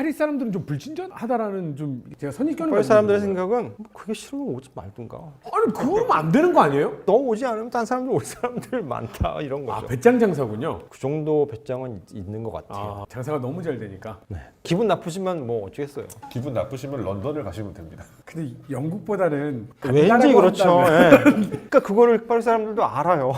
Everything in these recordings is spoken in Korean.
파리 사람들은 좀 불친절하다라는 좀 제가 선입견을 파리 가지고 사람들의 있는 거예요. 생각은 뭐 그게 싫으면 오지 말든가. 아니 그러면 안 되는 거 아니에요? 너 오지 않으면 딴 사람들 올 사람들 많다 이런 거죠. 아 배짱 장사군요. 그 정도 배짱은 있는 것 같아요. 아 장사가 너무 잘 되니까. 네. 기분 나쁘시면 뭐 어쩌겠어요. 기분 나쁘시면 런던을 가시면 됩니다. 근데 영국보다는 왠지 간다라고 그렇죠. 한다면 예. 그러니까 그거를 파리 사람들도 알아요.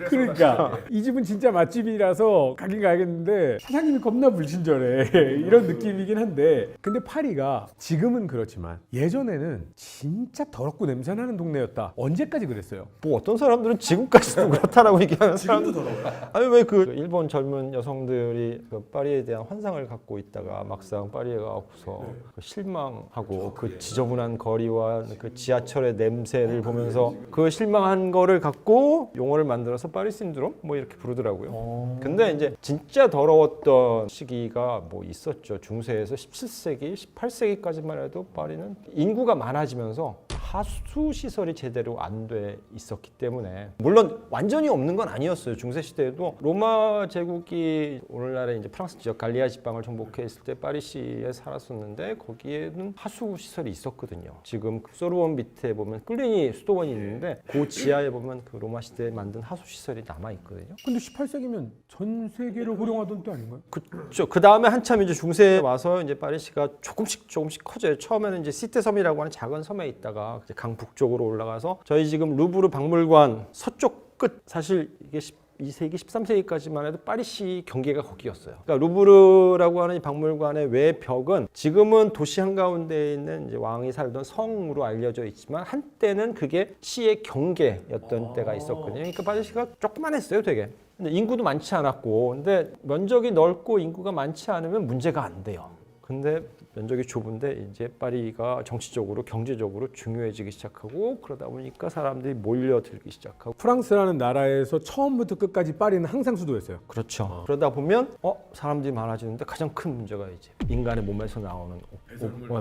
그러니까 이 집은 진짜 맛집이라서 가긴 가야겠는데 사장님이 겁나 불친절해 이런 느낌이긴 한데 근데 파리가 지금은 그렇지만 예전에는 진짜 더럽고 냄새나는 동네였다. 언제까지 그랬어요? 뭐 어떤 사람들은 지금까지도 그렇다라고 얘기하는 사람도 더러워요. 아니 왜 그 일본 젊은 여성들이 그 파리에 대한 환상을 갖고 있다가 막상 파리에 가고서 그 실망하고 그 지저분한 거리와 그 지하철의 냄새를 보면서 그 실망한 거를 갖고 용어를 만들어서 파리 신드롬 뭐 이렇게 부르더라고요. 근데 이제 진짜 더러웠던 시기가 뭐 있었죠. 중세에서 17세기, 18세기까지만 해도 파리는 인구가 많아지면서 하수 시설이 제대로 안 돼 있었기 때문에 물론 완전히 없는 건 아니었어요. 중세 시대에도 로마 제국이 오늘날의 이제 프랑스 지역 갈리아 지방을 정복했을 때 파리시에 살았었는데 거기에는 하수 시설이 있었거든요. 지금 소르본 밑에 보면 클리니 수도원이 있는데 그 지하에 보면 그 로마 시대에 만든 하수 시설이 남아 있거든요. 근데 18세기면 전 세계를 호령하던 때 아닌가요? 그렇죠. 그 다음에 한참 이제 중세에 와서 이제 파리시가 조금씩 조금씩 커져요. 처음에는 이제 시테섬이라고 하는 작은 섬에 있다가 이제 강 북쪽으로 올라가서 저희 지금 루브르 박물관 서쪽 끝 사실 이게 12세기, 13세기까지만 해도 파리시 경계가 거기였어요. 그러니까 루브르라고 하는 이 박물관의 외벽은 지금은 도시 한가운데에 있는 이제 왕이 살던 성으로 알려져 있지만 한때는 그게 시의 경계였던 때가 있었거든요. 그러니까 파리시가 조그만했어요, 되게. 근데 인구도 많지 않았고, 근데 면적이 넓고 인구가 많지 않으면 문제가 안 돼요. 근데 면적이 좁은데 이제 파리가 정치적으로 경제적으로 중요해지기 시작하고 그러다 보니까 사람들이 몰려들기 시작하고 프랑스라는 나라에서 처음부터 끝까지 파리는 항상 수도였어요. 그렇죠. 그러다 보면 사람들이 많아지는데 가장 큰 문제가 이제 인간의 몸에서 나오는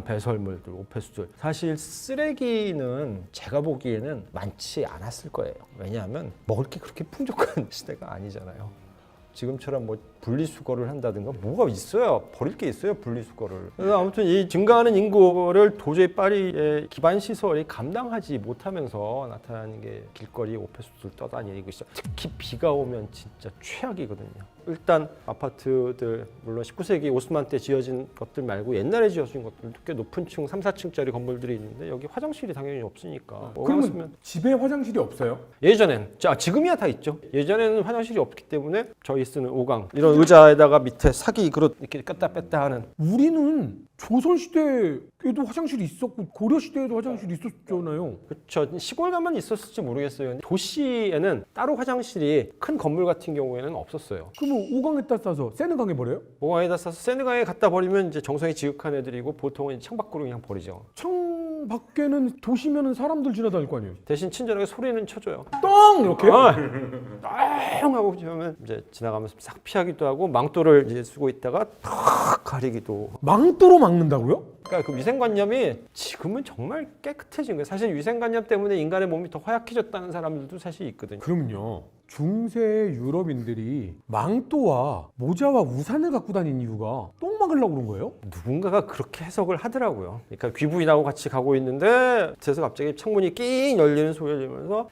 배설물들, 오폐수들. 사실 쓰레기는 제가 보기에는 많지 않았을 거예요. 왜냐하면 먹을 게 그렇게 풍족한 시대가 아니잖아요. 지금처럼 뭐 분리수거를 한다든가 뭐가 있어요. 버릴 게 있어요. 분리수거를. 그래서 아무튼 이 증가하는 인구를 도저히 파리의 기반 시설이 감당하지 못하면서 나타나는 게 길거리 오폐수들 떠다니고 있어요. 특히 비가 오면 진짜 최악이거든요. 일단 아파트들 물론 19세기 오스만 때 지어진 것들 말고 옛날에 지어진 것들도 꽤 높은 층 3, 4층짜리 건물들이 있는데 여기 화장실이 당연히 없으니까 그러면 집에 화장실이 없어요? 예전엔 지금이야 다 있죠. 예전에는 화장실이 없기 때문에 저희 쓰는 오강 이런 의자에다가 밑에 사기 그릇 이렇게 꼈다 뺐다 하는 우리는 조선시대에도 화장실이 있었고 고려시대에도 화장실이 있었잖아요. 그렇죠. 시골 가면 있었을지 모르겠어요. 도시에는 따로 화장실이 큰 건물 같은 경우에는 없었어요. 그러면 오강에다 싸서 세느강에 버려요? 오강에다 싸서 세느강에 갖다 버리면 이제 정성이 지극한 애들이고 보통은 창밖으로 그냥 버리죠. 창 밖에는 도시면은 사람들 지나다닐 거 아니에요? 대신 친절하게 소리는 쳐줘요. 똥 이렇게? 똥 하고 그러면 이제 지나가면서 싹 피하기도 하고 망토를 이제 쓰고 있다가 탁 가리기도. 망토로 막는다고요? 그러니까 그 위생관념이 지금은 정말 깨끗해진 거예요. 사실 위생관념 때문에 인간의 몸이 더 허약해졌다는 사람들도 사실 있거든요. 그러면요. 중세 유럽인들이 망토와 모자와 우산을 갖고 다닌 이유가 똥 막으려고 그런 거예요? 누군가가 그렇게 해석을 하더라고요. 그러니까 귀부인하고 같이 가고 있는데 그래서 갑자기 창문이 낑 열리는 소리를 들으면서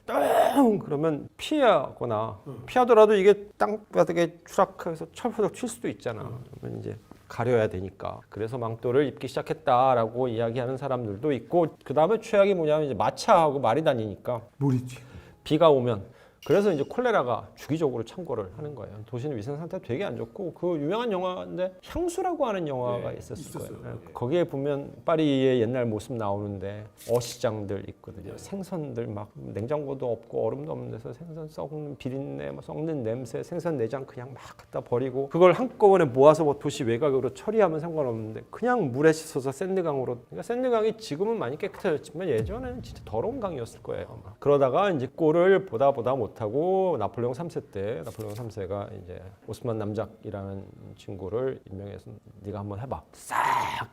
똥 그러면 피하거나 피하더라도 이게 땅바닥에 추락해서 철퍼덕 칠 수도 있잖아. 그러면 이제 가려야 되니까. 그래서 망토를 입기 시작했다라고 이야기하는 사람들도 있고 그 다음에 최악이 뭐냐면 이제 마차하고 말이 다니니까 뭘 있지? 비가 오면 그래서 이제 콜레라가 주기적으로 창궐을 하는 거예요. 도시는 위생 상태가 되게 안 좋고 그 유명한 영화인데 향수라고 하는 영화가 있었을 거예요. 거기에 보면 파리의 옛날 모습 나오는데 어시장들 있거든요. 생선들 막 냉장고도 없고 얼음도 없는 데서 생선 썩는 비린내, 썩는 냄새, 생선 내장 그냥 막 갖다 버리고 그걸 한꺼번에 모아서 뭐 도시 외곽으로 처리하면 상관없는데 그냥 물에 씻어서 샌드강으로. 그러니까 샌드강이 지금은 많이 깨끗해졌지만 예전에는 진짜 더러운 강이었을 거예요. 아마. 그러다가 이제 꼴을 보다 못하고 나폴레옹 3세 때 나폴레옹 3세가 이제 오스만 남작이라는 친구를 임명해서 네가 한번 해봐. 싹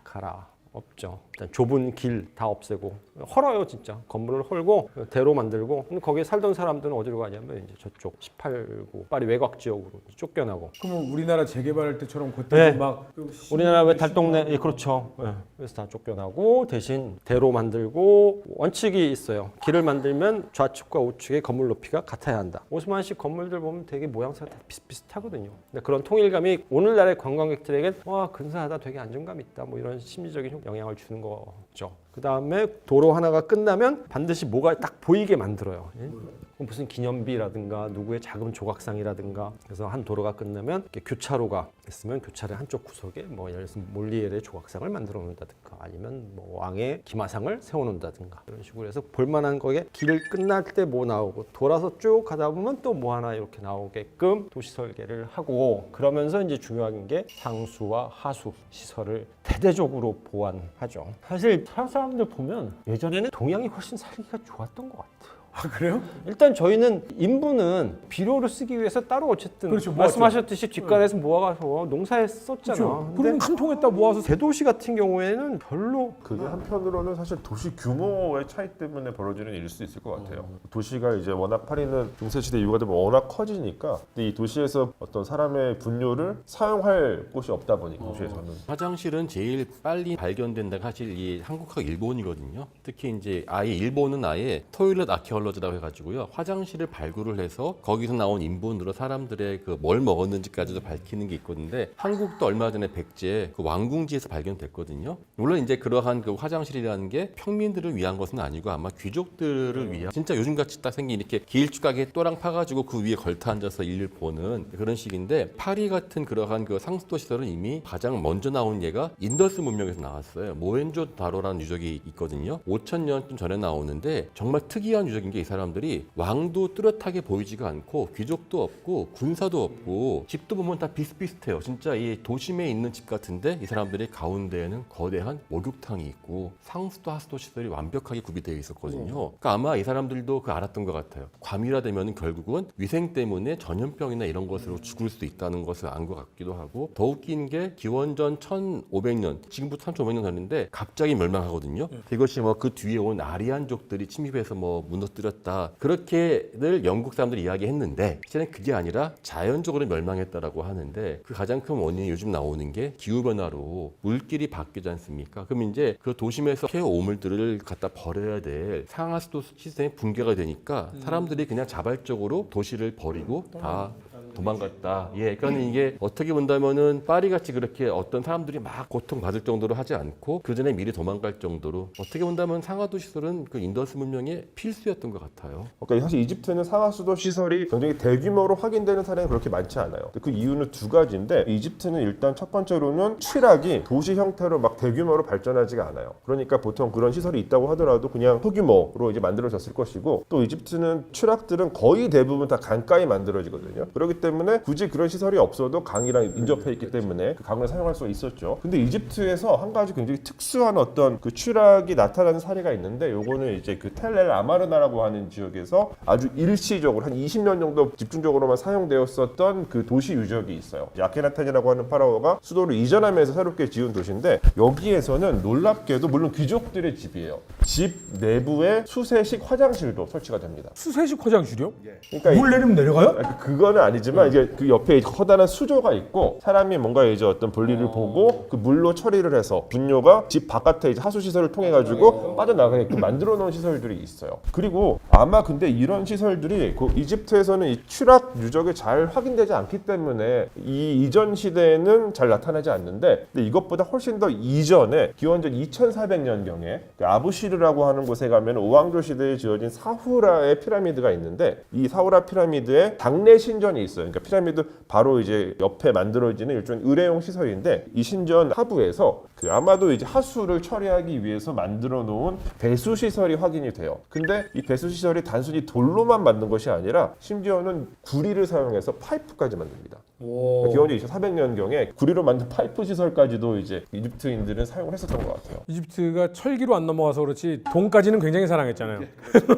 가라. 없죠. 일단 좁은 길 다 없애고 헐어요 진짜. 건물을 헐고 대로 만들고. 근데 거기에 살던 사람들은 어디로 가냐면 이제 저쪽 18구 파리 외곽 지역으로 쫓겨나고. 그러면 우리나라 재개발할 때처럼 그때 네. 막 우리나라 왜 달동네 예, 그렇죠. 예. 그래서 다 쫓겨나고 대신 대로 만들고 원칙이 있어요. 길을 만들면 좌측과 우측의 건물 높이가 같아야 한다. 오스만식 건물들 보면 되게 모양새가 다 비슷비슷하거든요. 근데 그런 통일감이 오늘날의 관광객들에게 와 근사하다, 되게 안정감 있다, 뭐 이런 심리적인 영향을 주는 거죠. 그 다음에 도로 하나가 끝나면 반드시 뭐가 딱 보이게 만들어요. 예? 무슨 기념비라든가 누구의 작은 조각상이라든가. 그래서 한 도로가 끝나면 이렇게 교차로가 있으면 교차로 한쪽 구석에 뭐 예를 들어서 몰리에르의 조각상을 만들어 놓는다든가 아니면 뭐 왕의 기마상을 세워 놓는다든가 이런 식으로 해서 볼만한 거에 길 끝날 때 뭐 나오고 돌아서 쭉 가다 보면 또 뭐 하나 이렇게 나오게끔 도시 설계를 하고, 그러면서 이제 중요한 게 상수와 하수 시설을 대대적으로 보완하죠. 사실 서양 사람들 보면 예전에는 동양이 훨씬 살기가 좋았던 것 같아요. 아 그래요? 일단 저희는 인부는 비료를 쓰기 위해서 따로 어쨌든 그렇죠, 말씀하셨듯이 뒷간에서 모아가서 농사에 썼잖아. 그렇죠. 근데 그러면 한 통에다 모아서 대도시 같은 경우에는 별로 그게 한편으로는 사실 도시 규모의 차이 때문에 벌어지는 일일 수 있을 것 같아요. 도시가 이제 워낙 파리는 중세시대 이후가 되면 워낙 커지니까 근데 이 도시에서 어떤 사람의 분뇨를 사용할 곳이 없다 보니까 도시에서는 화장실은 제일 빨리 발견된 데가 사실 이 한국하고 일본이거든요. 특히 이제 아예 일본은 아예 토일렛 아키올로지라고 해가지고요. 화장실을 발굴을 해서 거기서 나온 인본으로 사람들의 그 뭘 먹었는지까지도 밝히는 게 있거든요. 한국도 얼마 전에 백제 그 왕궁지에서 발견됐거든요. 물론 이제 그러한 그 화장실이라는 게 평민들을 위한 것은 아니고 아마 귀족들을 위한, 진짜 요즘같이 딱 생긴 이렇게 길쭉하게 또랑 파가지고 그 위에 걸터 앉아서 일을 보는 그런 식인데, 파리 같은 그러한 그 상수도 시설은 이미 가장 먼저 나온 예가 인더스 문명에서 나왔어요. 모헨조다로라는 유적이 있거든요. 5,000년쯤 전에 나오는데 정말 특이한 유적인 게 이 사람들이 왕도 뚜렷하게 보이지가 않고 귀족도 없고 군사도 없고 집도 보면 다 비슷비슷해요. 진짜 이 도심에 있는 집 같은데 이 사람들이 가운데에는 거대한 목욕탕이 있고 상수도 하수도 시설이 완벽하게 구비되어 있었거든요. 그러니까 아마 이 사람들도 그 알았던 것 같아요. 과밀화되면 결국은 위생 때문에 전염병이나 이런 것으로 죽을 수 있다는 것을 안 것 같기도 하고, 더 웃긴 게 기원전 1500년, 지금부터 1500년 전인데 갑자기 멸망하거든요. 이것이 뭐 그 뒤에 온 아리안족들이 침입해서 뭐 무너뜨렸다, 그렇게들 영국 사람들이 이야기했는데 실제는 그게 아니라 자연적으로 멸망했다라고 하는데, 그 가장 큰 원인이 요즘 나오는 게 기후변화로 물길이 바뀌지 않습니까? 그럼 이제 그 도심에서 폐 오물들을 갖다 버려야 될 상하수도 시스템이 붕괴가 되니까 사람들이 그냥 자발적으로 도시를 버리고 다 도망갔다. 예, 그러니까 이게 어떻게 본다면은 파리같이 그렇게 어떤 사람들이 막 고통받을 정도로 하지 않고 그 전에 미리 도망갈 정도로, 어떻게 본다면 상하도 시설은 그 인더스 문명의 필수였던 것 같아요. 그러니까 사실 이집트는 상하수도 시설이 굉장히 대규모로 확인되는 사례는 그렇게 많지 않아요. 그 이유는 두 가지인데, 이집트는 일단 첫 번째로는 취락이 도시 형태로 막 대규모로 발전하지가 않아요. 그러니까 보통 그런 시설이 있다고 하더라도 그냥 소규모로 이제 만들어졌을 것이고, 또 이집트는 취락들은 거의 대부분 다 강가에 만들어지거든요. 그렇기 때문에 굳이 그런 시설이 없어도 강이랑 인접해 있기 때문에 그 강을 사용할 수가 있었죠. 근데 이집트에서 한 가지 굉장히 특수한 어떤 그 취락이 나타나는 사례가 있는데, 요거는 이제 그 텔 엘 아마르나라고 하는 지역에서 아주 일시적으로 한 20년 정도 집중적으로만 사용되었었던 그 도시 유적이 있어요. 아케나텐이라고 하는 파라오가 수도를 이전하면서 새롭게 지은 도시인데, 여기에서는 놀랍게도 물론 귀족들의 집이에요. 집 내부에 수세식 화장실도 설치가 됩니다. 수세식 화장실이요? 그러니까 물 내리면 내려가요? 그거는 아니지만 이제 그 옆에 커다란 수조가 있고, 사람이 뭔가 이제 어떤 볼일을 보고 그 물로 처리를 해서 분뇨가 집 바깥에 이제 하수 시설을 통해 가지고 빠져나가게끔 만들어 놓은 시설들이 있어요. 그리고 아마 근데 이런 시설들이 그 이집트에서는 이 취락 유적이 잘 확인되지 않기 때문에 이 이전 시대에는 잘 나타나지 않는데, 근데 이것보다 훨씬 더 이전에 기원전 2400년경에 그 아부시르라고 하는 곳에 가면 오왕조 시대에 지어진 사후라의 피라미드가 있는데, 이 사후라 피라미드에 당내 신전이 있어요. 그러니까 피라미드 바로 이제 옆에 만들어지는 일종의 의뢰용 시설인데, 이 신전 하부에서 그 아마도 이제 하수를 처리하기 위해서 만들어 놓은 배수 시설이 확인이 돼요. 근데 이 배수 시설이 단순히 돌로만 만든 것이 아니라 심지어는 구리를 사용해서 파이프까지 만듭니다. 기원전 2400년경에 구리로 만든 파이프 시설까지도 이제 이집트인들은 사용을 했었던 것 같아요. 이집트가 철기로 안 넘어가서 그렇지 돈까지는 굉장히 사랑했잖아요.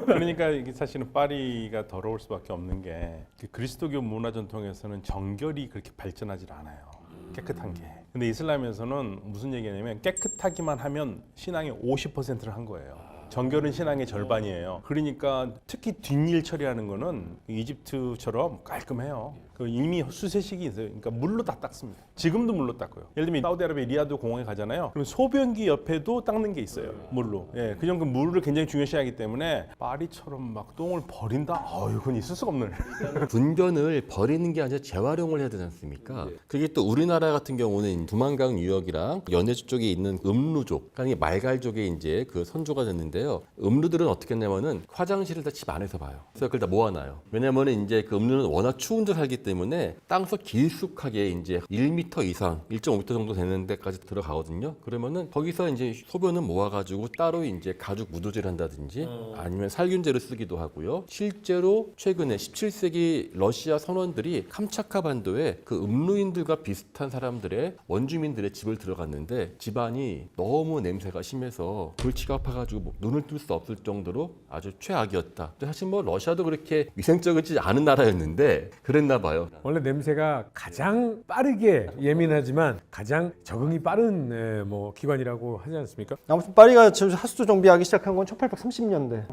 그러니까 이게 사실은 파리가 더러울 수밖에 없는 게 그 그리스도교 문화 전통에서는 정결이 그렇게 발전하지 않아요. 깨끗한 게. 근데 이슬람에서는 무슨 얘기냐면 깨끗하기만 하면 신앙의 50%를 한 거예요. 정결은 신앙의 절반이에요. 그러니까 특히 뒷일 처리하는 거는 이집트처럼 깔끔해요. 그 이미 수세식이 있어요. 그러니까 물로 다 닦습니다. 지금도 물로 닦고요. 예를 들면 사우디아라비아 리야드 공항에 가잖아요. 그럼 소변기 옆에도 닦는 게 있어요. 물로. 예, 그 정도 물을 굉장히 중요시하기 때문에 파리처럼 막 똥을 버린다? 이건 있을 수가 없는. 분변을 버리는 게 아니라 재활용을 해야 되지 않습니까? 그게 또 우리나라 같은 경우는 두만강 유역이랑 연해주 쪽에 있는 음루족, 그러니까 말갈족의 이제 그 선조가 됐는데요. 음루들은 어떻게 했냐면은 화장실을 다 집 안에서 봐요. 그래서 그걸 다 모아놔요. 왜냐면은 이제 그 음루는 워낙 추운 데 살기 때문에 땅속 깊숙하게 이제 1m 이상, 1.5m 정도 되는 데까지 들어가거든요. 그러면은 거기서 이제 소변을 모아가지고 따로 이제 가죽 무도제를 한다든지 아니면 살균제를 쓰기도 하고요. 실제로 최근에 17세기 러시아 선원들이 캄차카 반도에 그 음루인들과 비슷한 사람들의 원주민들의 집을 들어갔는데 집안이 너무 냄새가 심해서 골치가 아파가지고 뭐 눈을 뜰 수 없을 정도로 아주 최악이었다. 근데 사실 뭐 러시아도 그렇게 위생적이지 않은 나라였는데 그랬나 봐요. 원래 냄새가 가장 빠르게 예민하지만 가장 적응이 빠른 뭐 기관이라고 하지 않습니까? 아무튼 파리가 하수도 정비하기 시작한 건 1830년대.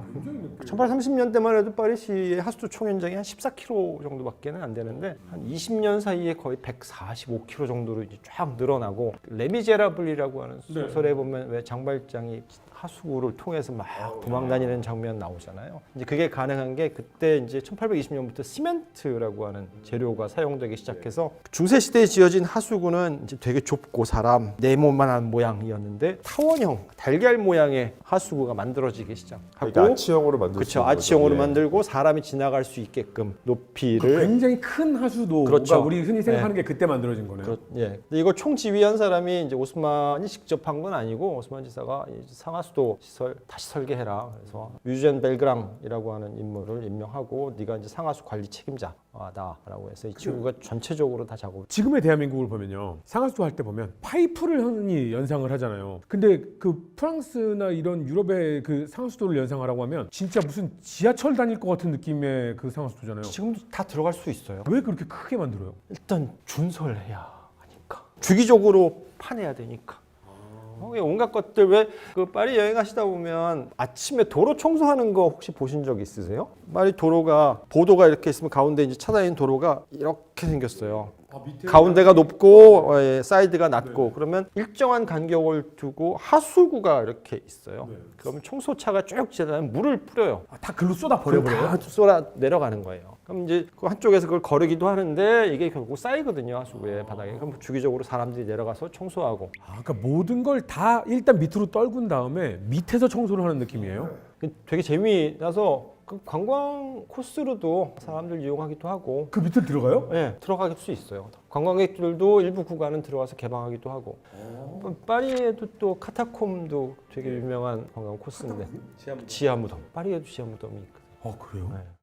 1830년대만 해도 파리시의 하수도 총연장이 한 14km 정도밖에는 안 되는데 한 20년 사이에 거의 145km 정도로 이제 쫙 늘어나고 레미제라블이라고 하는 소설에 보면 왜 장발장이 하수구를 통해서 막 도망다니는 장면 나오잖아요. 이제 그게 가능한 게 그때 이제 1820년부터 시멘트라고 하는 재료가 사용되기 시작해서 중세 시대에 지어진 하수구는 이제 되게 좁고 사람 네모만한 모양이었는데 타원형 달걀 모양의 하수구가 만들어지기 시작하고 그러니까 아치형으로 만들 수 그렇죠. 있는 아치형으로 거죠. 예. 만들고 사람이 지나갈 수 있게끔 높이를 굉장히 큰 하수도가 그렇죠. 우리 흔히 생각하는 게 그때 만들어진 거네요. 예. 근데 이걸 총지휘한 사람이 이제 오스만이 직접 한 건 아니고 오스만 지사가 상하수도 시설 다시 설계해라. 그래서 유젠 벨그랑이라고 하는 인물을 임명하고 네가 이제 상하수 관리 책임자다라고 해서 이 친구가 전체적으로 다 작업. 지금의 대한민국을 보면요, 상하수도 할 때 보면 파이프를 흔히 연상을 하잖아요. 근데 그 프랑스나 이런 유럽의 그 상하수도를 연상하라고 하면 진짜 무슨 지하철 다닐 것 같은 느낌의 그 상하수도잖아요. 지금도 다 들어갈 수 있어요. 왜 그렇게 크게 만들어요? 일단 준설해야 하니까. 주기적으로 파내야 되니까. 온갖 것들 왜 그 파리 여행하시다 보면 아침에 도로 청소하는 거 혹시 보신 적 있으세요? 파리 도로가 보도가 이렇게 있으면 가운데 이제 차다니는 도로가 이렇게 생겼어요. 가운데가 높고 사이드가 낮고 그러면 일정한 간격을 두고 하수구가 이렇게 있어요. 그러면 청소차가 쭉 지나면 물을 뿌려요. 다 글로 쏟아 그럼 버려버려요? 다 쏟아 내려가는 거예요. 그럼 이제 그 한쪽에서 그걸 거르기도 하는데 이게 결국 쌓이거든요, 하수구에 바닥에. 그럼 주기적으로 사람들이 내려가서 청소하고. 그러니까 모든 걸 다 일단 밑으로 떨군 다음에 밑에서 청소를 하는 느낌이에요? 되게 재미나서 그 관광 코스로도 사람들 이용하기도 하고. 그 밑에 들어가요? 네, 들어갈 수 있어요. 관광객들도 일부 구간은 들어가서 개방하기도 하고. 파리에도 또 카타콤도 되게 유명한 관광 코스인데 지하 무덤. 파리에도 지하 무덤이 있거든요. 그래요? 네.